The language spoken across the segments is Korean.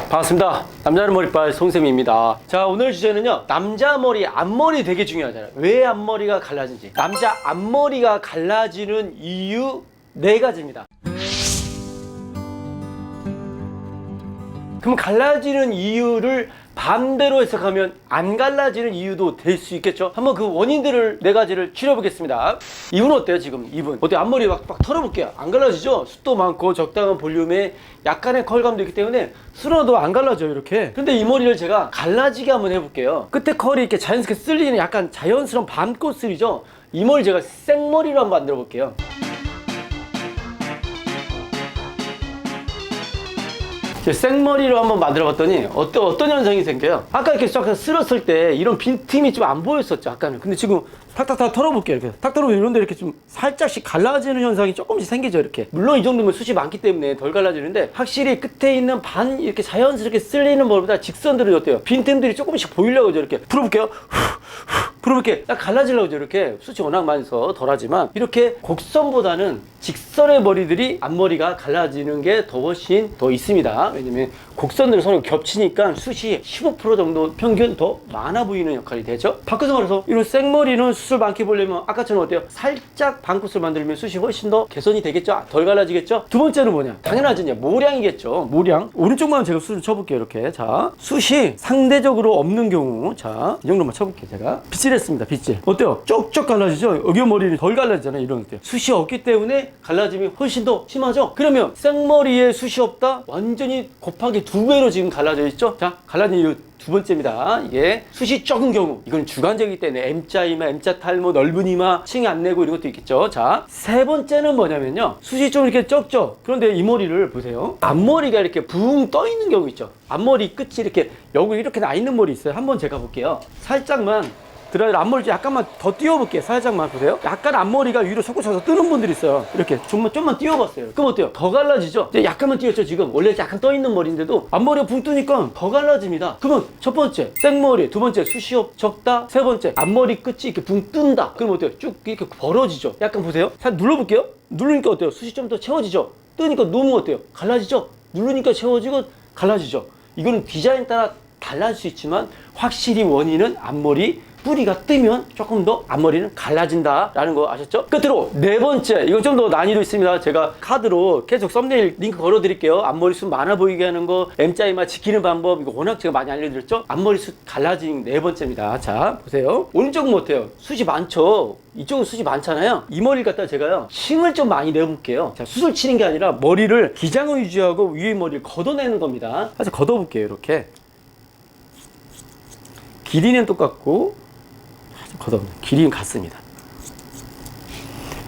반갑습니다. 남자는 머리빨 송쌤입니다. 자, 오늘 주제는요, 남자 머리, 앞머리 되게 중요하잖아요. 왜 앞머리가 갈라지는지. 남자 앞머리가 갈라지는 이유 4가지입니다. 그럼 갈라지는 이유를 반대로 해석하면 안 갈라지는 이유도 될 수 있겠죠? 한번 그 원인들을 4가지를 추려보겠습니다. 이분 어때요, 지금? 이분 어때요? 앞머리 막 털어볼게요. 안 갈라지죠? 숱도 많고 적당한 볼륨에 약간의 컬감도 있기 때문에 쓸어도 안 갈라져요, 이렇게. 근데 이 머리를 제가 갈라지게 한번 해볼게요. 끝에 컬이 이렇게 자연스럽게 쓸리는 약간 자연스러운 밤꽃슬이죠? 이 머리 제가 생머리로 한번 만들어 볼게요. 생머리로 한번 만들어 봤더니 어떤 현상이 생겨요? 아까 이렇게 쫙 쓸었을 때 이런 빈틈이 좀 안 보였었죠, 아까는. 근데 지금 탁탁탁 털어볼게요. 이렇게 탁 털어보면 이런 데 이렇게 좀 살짝씩 갈라지는 현상이 조금씩 생기죠, 이렇게. 물론 이 정도면 숱이 많기 때문에 덜 갈라지는데, 확실히 끝에 있는 반 이렇게 자연스럽게 쓸리는 머리보다 직선들이 어때요? 빈틈들이 조금씩 보이려고 하죠, 이렇게. 풀어볼게요. 풀어볼게. 딱 갈라지려고 하죠, 이렇게. 숱이 워낙 많이 서 덜하지만, 이렇게 곡선보다는 직선의 머리들이 앞머리가 갈라지는 게 더 훨씬 더 있습니다. 왜냐면 곡선들이 서로 겹치니까 숱이 15% 정도 평균 더 많아 보이는 역할이 되죠. 바꿔서 말해서 이런 생머리는 숱을 많게 보려면 아까처럼 어때요? 살짝 반컷을 만들면 숱이 훨씬 더 개선이 되겠죠? 덜 갈라지겠죠? 두 번째는 뭐냐? 당연하죠. 이제 모량이겠죠. 모량. 오른쪽만 제가 숱을 쳐볼게요. 이렇게. 자, 숱이 상대적으로 없는 경우. 자, 이 정도만 쳐볼게요. 제가. 빗질했습니다. 빗질. 어때요? 쪽쪽 갈라지죠? 여기 머리는 덜 갈라지잖아요. 이런 때. 숱이 없기 때문에 갈라짐이 훨씬 더 심하죠? 그러면 생머리에 숱이 없다? 완전히 곱하기 2배로 지금 갈라져 있죠? 자, 갈라진 이유 두 번째입니다. 이게 숱이 적은 경우, 이건 주관적이기 때문에 M자 이마, M자 탈모, 넓은 이마, 층이 안 내고 이런 것도 있겠죠. 자, 세 번째는 뭐냐면요, 숱이 좀 이렇게 적죠. 그런데 이 머리를 보세요. 앞머리가 이렇게 붕 떠 있는 경우 있죠. 앞머리 끝이 이렇게 여기 이렇게 나 있는 머리 있어요. 한번 제가 볼게요. 살짝만 들어야 앞머리 약간만 더 띄워볼게요. 살짝만 보세요. 약간 앞머리가 위로 솟구쳐서 뜨는 분들이 있어요. 이렇게 좀만 띄워봤어요. 그럼 어때요? 더 갈라지죠? 이제 약간만 띄웠죠. 지금 원래 약간 떠있는 머리인데도 앞머리가 붕 뜨니까 더 갈라집니다. 그러면 첫 번째 생머리, 두 번째 숱이 적다, 세 번째 앞머리 끝이 이렇게 붕 뜬다. 그럼 어때요? 쭉 이렇게 벌어지죠. 약간 보세요. 살짝 눌러볼게요. 누르니까 어때요? 숱이 좀 더 채워지죠. 뜨니까 너무 어때요? 갈라지죠? 누르니까 채워지고 갈라지죠. 이거는 디자인 따라 달라질 수 있지만 확실히 원인은 앞머리 뿌리가 뜨면 조금 더 앞머리는 갈라진다라는 거 아셨죠? 끝으로 4번째, 이건 좀 더 난이도 있습니다. 제가 카드로 계속 썸네일 링크 걸어 드릴게요. 앞머리 숱 많아 보이게 하는 거, M자 이마 지키는 방법, 이거 워낙 제가 많이 알려드렸죠? 앞머리 숱 갈라지는 4번째입니다. 자, 보세요. 오른쪽은 어때요? 숱이 많죠? 이쪽은 숱이 많잖아요. 이 머리를 갖다 제가요, 층을 좀 많이 내볼게요. 자, 숱을 치는 게 아니라 머리를 기장을 유지하고 위에 머리를 걷어내는 겁니다. 그래서 걷어볼게요. 이렇게. 길이는 똑같고 걷어봅니다. 길이는 같습니다.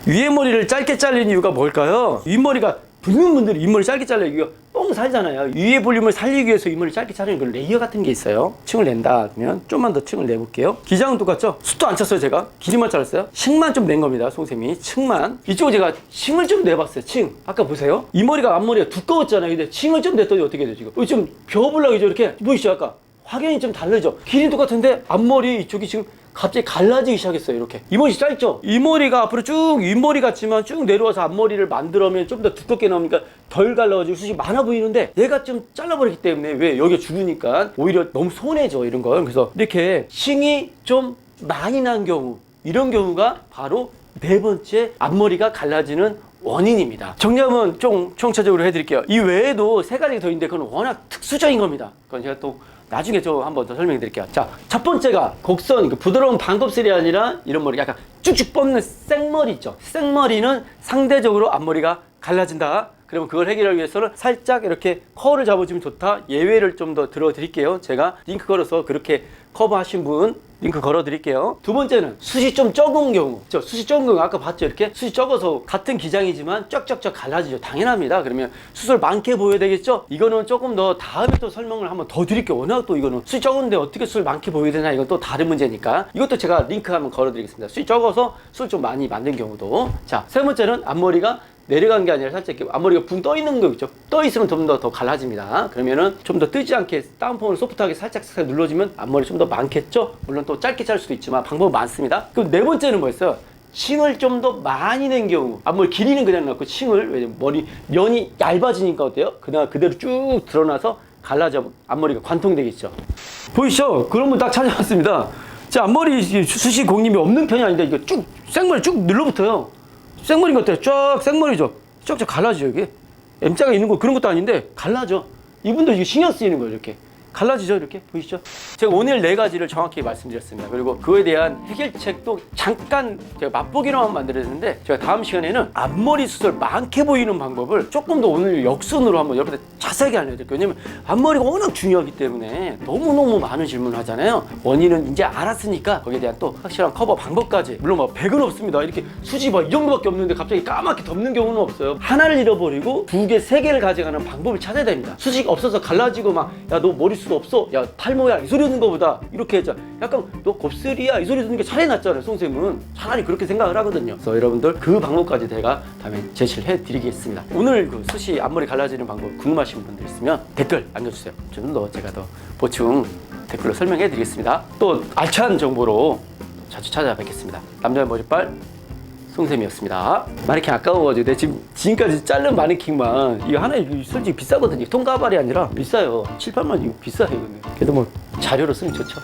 위에 머리를 짧게 자르는 이유가 뭘까요? 윗머리가 붉은 분들이 윗머리 짧게 잘라요. 이거 뻥 살잖아요. 위에 볼륨을 살리기 위해서 윗머리 짧게 자르는 건 레이어 같은 게 있어요. 층을 낸다 그러면 좀만 더 층을 내볼게요. 기장은 똑같죠? 숱도 안 쳤어요. 제가 길이만 잘랐어요. 층만 좀 낸 겁니다. 송쌤이 층만. 이쪽은 제가 층을 좀 내봤어요. 층. 아까 보세요. 이 머리가 앞머리가 두꺼웠잖아요. 근데 층을 좀 냈더니 어떻게 돼요 지금? 좀 벼보려고 이렇게 보이시죠? 아까 확연히 좀 다르죠? 길이는 똑같은데 앞머리 이쪽이 지금 갑자기 갈라지기 시작했어요. 이렇게. 이 머리 짧죠? 이 머리가 앞으로 쭉 윗머리 같지만 쭉 내려와서 앞머리를 만들면 좀 더 두껍게 나오니까 덜 갈라가지고 숱이 많아 보이는데, 얘가 좀 잘라버리기 때문에, 왜? 여기가 죽으니까 오히려 너무 손해죠, 이런 건. 그래서 이렇게 층이 좀 많이 난 경우, 이런 경우가 바로 4번째 앞머리가 갈라지는 원인입니다. 정리하면 좀 총체적으로 해드릴게요. 이 외에도 3가지 더 있는데 그건 워낙 특수적인 겁니다. 그건 제가 또 나중에 저 한 번 더 설명해 드릴게요. 자, 첫 번째가 곡선, 부드러운 반곱슬이 아니라 이런 머리, 약간 쭉쭉 뻗는 생머리 있죠. 생머리는 상대적으로 앞머리가 갈라진다. 그러면 그걸 해결하기 위해서는 살짝 이렇게 커를 잡아주면 좋다. 예외를 좀 더 들어 드릴게요. 제가 링크 걸어서 그렇게 커버하신 분 링크 걸어 드릴게요. 두 번째는 숱이 좀 적은 경우, 숱이 적은 경우 아까 봤죠? 이렇게 숱이 적어서 같은 기장이지만 쫙쫙쫙 갈라지죠. 당연합니다. 그러면 숱을 많게 보여야 되겠죠? 이거는 조금 더 다음에 또 설명을 한번 더 드릴게요. 워낙 또 이거는 숱이 적은데 어떻게 숱을 많게 보여야 되나, 이건 또 다른 문제니까 이것도 제가 링크 한번 걸어 드리겠습니다. 숱이 적어서 숱을 좀 많이 만든 경우도. 자, 세 번째는 앞머리가 내려간 게 아니라 살짝 이렇게 앞머리가 붕 떠 있는 거 있죠? 떠 있으면 좀 더 갈라집니다. 그러면은 좀 더 뜨지 않게 다운펌을 소프트하게 살짝 눌러주면 앞머리 좀 더 많겠죠? 물론 또 짧게 자를 수도 있지만 방법은 많습니다. 그럼 4번째는 뭐였어요? 층을 좀 더 많이 낸 경우, 앞머리 길이는 그냥 넣고 층을, 왜냐면 머리 면이 얇아지니까 어때요? 그대로 쭉 드러나서 갈라져 앞머리가 관통되겠죠. 보이시죠? 그러면 딱 찾아왔습니다. 제 앞머리 숱이 공림이 없는 편이 아닌데 이거 쭉 생머리 쭉 눌러붙어요. 생머리인 것 같아요. 쫙 생머리죠. 쫙쫙 갈라지죠 이게. M자가 있는 거 그런 것도 아닌데 갈라져. 이분도 이게 신경 쓰이는 거예요 이렇게. 갈라지죠 이렇게 보이시죠? 제가 오늘 4가지를 정확히 말씀드렸습니다. 그리고 그거에 대한 해결책도 잠깐 제가 맛보기로만 만들었는데 제가 다음 시간에는 앞머리 수술 많게 보이는 방법을 조금 더 오늘 역순으로 한번 여러분들 자세하게 알려드릴게요. 왜냐면 앞머리가 워낙 중요하기 때문에 너무너무 많은 질문을 하잖아요. 원인은 이제 알았으니까 거기에 대한 또 확실한 커버 방법까지, 물론 막 100은 없습니다. 이렇게 수지 막 이 정도밖에 없는데 갑자기 까맣게 덮는 경우는 없어요. 하나를 잃어버리고 2개, 3개를 가져가는 방법을 찾아야 됩니다. 수지가 없어서 갈라지고 막 야 너 머리숱 없어, 야 탈모야 이 소리 듣는 거보다 이렇게 해서 약간 너 곱슬이야 이 소리 듣는 게 차라리 낫잖아요. 선생님은 차라리 그렇게 생각을 하거든요. 그래서 여러분들 그 방법까지 제가 다음에 제시를 해드리겠습니다. 오늘 그 수시 앞머리 갈라지는 방법 궁금하신 분들 있으면 댓글 남겨주세요. 좀 더 제가 더 보충 댓글로 설명해 드리겠습니다. 또 알찬 정보로 자주 찾아뵙겠습니다. 남자의 머리빨 송쌤이었습니다. 마네킹 아까워가지고 내가 지금까지 자른 마네킹만 이거 하나에 솔직히 비싸거든요. 통가발이 아니라 비싸요. 7, 8만 이거 비싸요. 근데 그래도 뭐 자료로 쓰면 좋죠.